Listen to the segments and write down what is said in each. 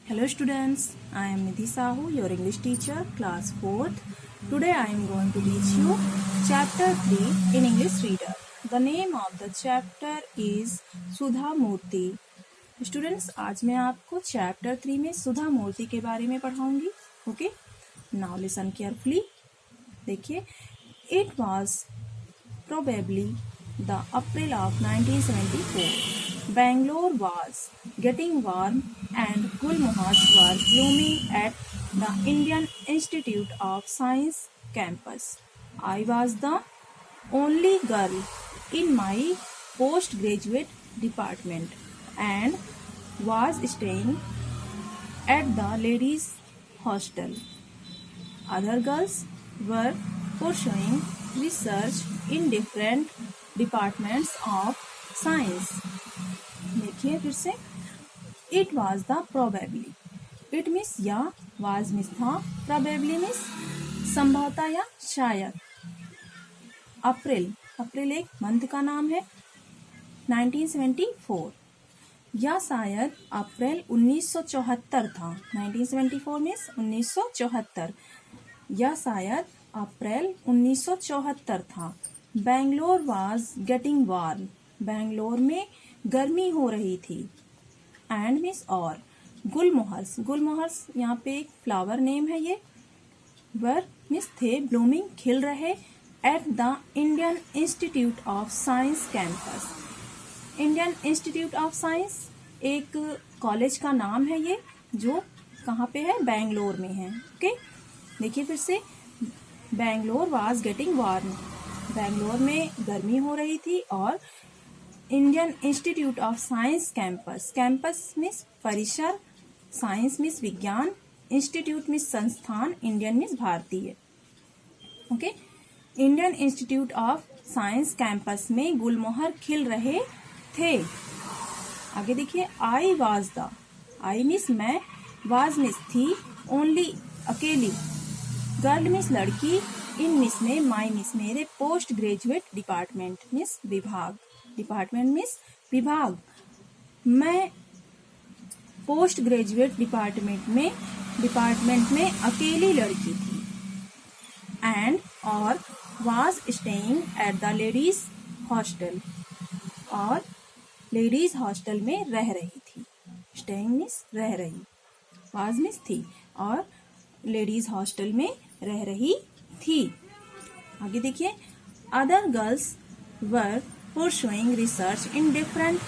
Hello students, I am Nidhi Sahu, your English teacher, class 4th. Today I am going to teach you chapter 3 in English Reader. The name of the chapter is Sudha Murthy. Students, आज मैं आपको chapter 3 में सुधा मूर्ति के बारे में पढ़ाऊंगी. Okay? Now listen carefully. देखिए, it was probably the April of 1974. Bangalore was getting warm and gulmohars were blooming at the Indian Institute of Science campus. I was the only girl in my postgraduate department and was staying at the ladies' hostel. Other girls were pursuing research in different departments of science. देखिए फिर से, it was the probably. It miss या, was miss था, probably miss संभवतः या शायद. अप्रैल, अप्रैल एक month का नाम है. 1974 या शायद अप्रैल 1974 था. 1974 मिस 1974 या शायद अप्रैल 1974 था. Bangalore was getting warm, Bangalore में गर्मी हो रही थी. एंड मिस और गुलमोहर्स, गुलमोहर्स यहाँ पे एक फ्लावर नेम है. ये वर मिस थे, ब्लूमिंग खिल रहे. At the Indian institute of science campus. Indian institute of science एक कॉलेज का नाम है ये, जो कहाँ पे है, बैंगलोर में है. ओके, देखिए फिर से, Bangalore was getting warm, Bangalore में गर्मी हो रही थी. और Indian institute of science campus, campus miss परिसर, साइंस मिस विज्ञान, इंस्टीट्यूट मिस संस्थान, इंडियन मिस भारतीय. Okay, Indian institute of science campus में गुलमोहर खिल रहे थे. आगे देखिए, I was the, I miss मैं, वाज मिस थी, ओनली अकेली, गर्ल मिस लड़की, इन मिस में, माई मिस मेरे, पोस्ट ग्रेजुएट डिपार्टमेंट मिस विभाग, डिपार्टमेंट मिस विभाग, मैं पोस्ट ग्रेजुएट डिपार्टमेंट में अकेली लड़की थी. एंड और was staying at the ladies hostel, और लेडीज हॉस्टल में रह रही थी. स्टेइंग मिस रह रही, वाज मिस थी, और लेडीज हॉस्टल में रह रही थी. आगे देखिए, other girls were pursuing research in different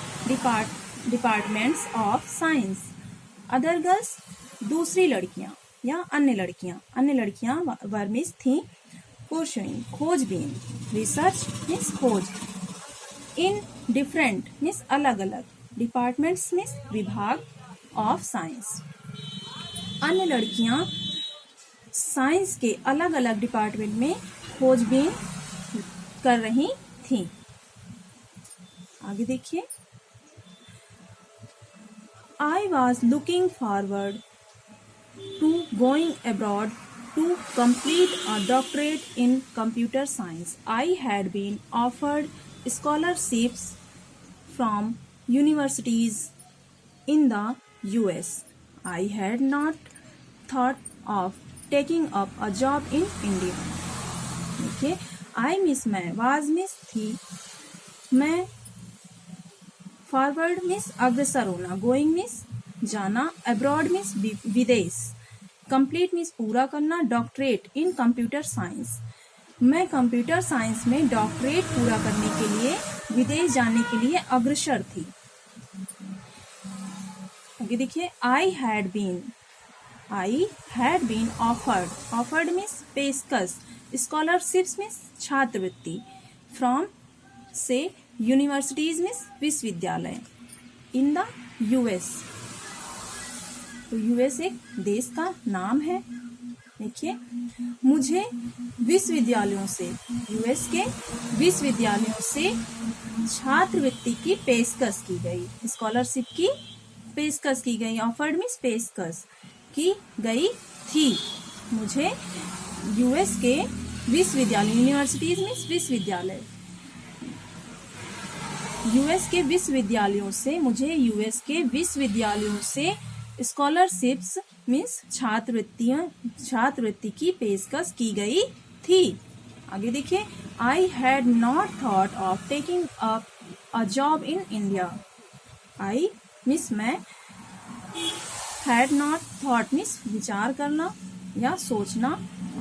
departments of science. Other girls, दूसरी लड़कियां या अन्य लड़कियां वर मिस थी. pursuing खोजबीन, research मिस खोज, in different मिस अलग अलग, departments मिस विभाग of science. अन्य लड़कियां साइंस के अलग अलग डिपार्टमेंट में खोजबीन कर रही थी. आगे देखिए, I was looking forward to going abroad to complete a doctorate in computer science. I had been offered scholarships from universities in the US. I had not thought of taking up a job in India. देखिए, I miss मैं, was miss थी, मैं, forward miss अग्रसर होना, going miss जाना, abroad miss विदेश, complete miss पूरा करना, डॉक्टरेट इन कंप्यूटर साइंस, मैं कंप्यूटर साइंस में डॉक्टरेट पूरा करने के लिए विदेश जाने के लिए अग्रसर थी. आगे देखिए, I had been offered, offered मिस पेशकश, स्कॉलरशिप्स मिस छात्रवृत्ति, फ्रॉम से यूनिवर्सिटीज मिस विश्वविद्यालय, इन द US. तो US एक देश का नाम है. देखिए, मुझे विश्वविद्यालयों से, US के विश्वविद्यालयों से छात्रवृत्ति की पेशकश की गई, स्कॉलरशिप की पेशकश की गई. ऑफर्ड मिस पेशकश की गई थी. मुझे US के विश्वविद्यालय, यूनिवर्सिटीज मिस विश्वविद्यालय, यूएस के विश्वविद्यालयों से, मुझे यूएस के विश्वविद्यालयों से स्कॉलरशिप्स मीन्स छात्रवृत्ति की पेशकश की गई थी। आगे देखिए, I had not thought of taking up a job in India. I means मैं, हैड नॉट थॉट मीन्स विचार करना या सोचना,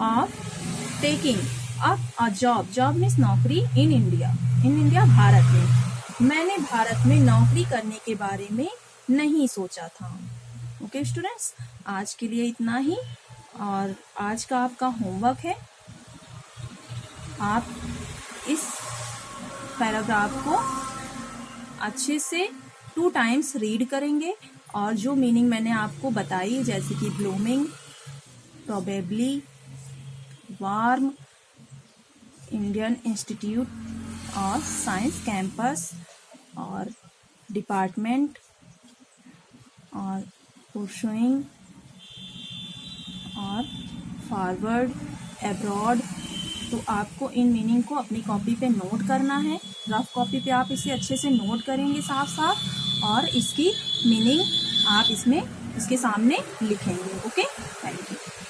of taking up a job means नौकरी, इन इंडिया भारत में, मैंने भारत में नौकरी करने के बारे में नहीं सोचा था। ओके स्टूडेंट्स, आज के लिए इतना ही, और आज का आपका होमवर्क है, आप इस पैराग्राफ को अच्छे से 2 टाइम्स रीड करेंगे, और जो मीनिंग मैंने आपको बताई जैसे कि blooming, probably, warm, Indian institute of science campus, और डिपार्टमेंट, और परसुइंग, और फॉरवर्ड, अब्रॉड, तो आपको इन मीनिंग को अपनी कॉपी पे नोट करना है। रफ कॉपी पे आप इसे अच्छे से नोट करेंगे साफ साफ, और इसकी मीनिंग आप इसके सामने लिखेंगे। Okay, thank you.